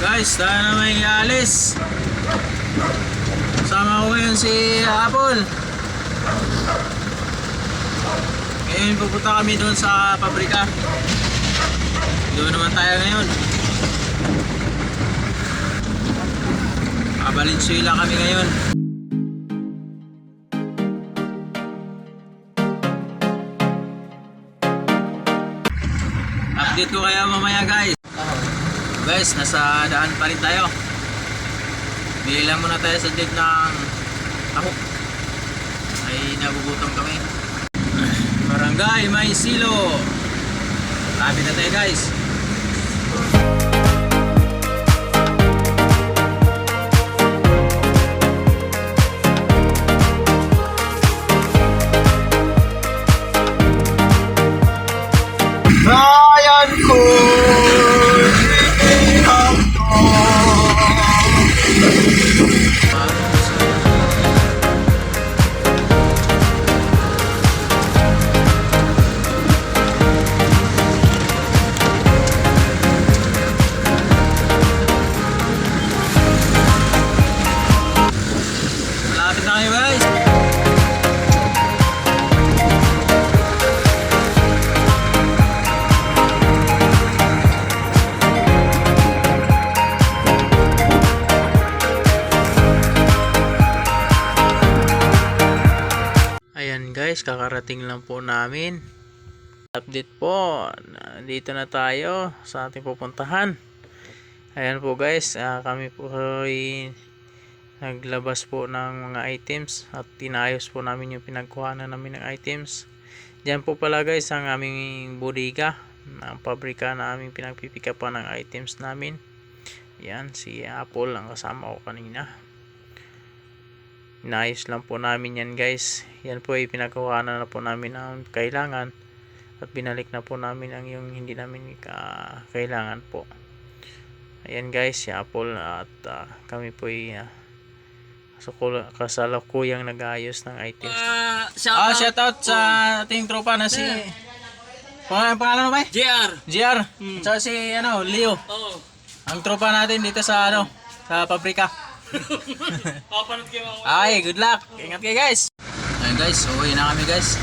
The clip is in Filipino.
Guys, tayo na may alis. Kasama ko ngayon si Apple. Ngayon pupunta kami doon sa pabrika. Doon naman tayo ngayon. Valenzuela kami ngayon. Update ko kaya mamaya guys. Guys, nasa daan pa rin tayo. Bili lang muna tayo sa leg ng ahok. Ay nagugutom kami. Barangay May Silo. Lapit na tayo guys. Bayan ko, inihap ko. Malapit na kayo guys. Ayan guys, kakarating lang po namin. Update po, dito na tayo sa ating pupuntahan. Ayan po guys, kami po ay naglabas po ng mga items at tinayos po namin yung pinagkuhanan namin ng items. Diyan po pala guys ang aming bodega, ang pabrika na aming pinagpipikapan ng items namin. Ayan, si Apple ang kasama ko kanina. Inayos lang po namin yan guys. Yan po ay pinagkuhanan na po namin ang kailangan at binalik na po namin ang yung hindi namin kailangan po. Ayan guys, si Apple at kami po ay kasalukuyang nag-aayos ng items. Shout out sa ating tropa na si pangalan mo ba? JR. Tsaka si Leo. Ang tropa natin dito sa sa pabrika. Ay, good luck. Ingat kayo guys. Ayun guys, uwi na kami guys.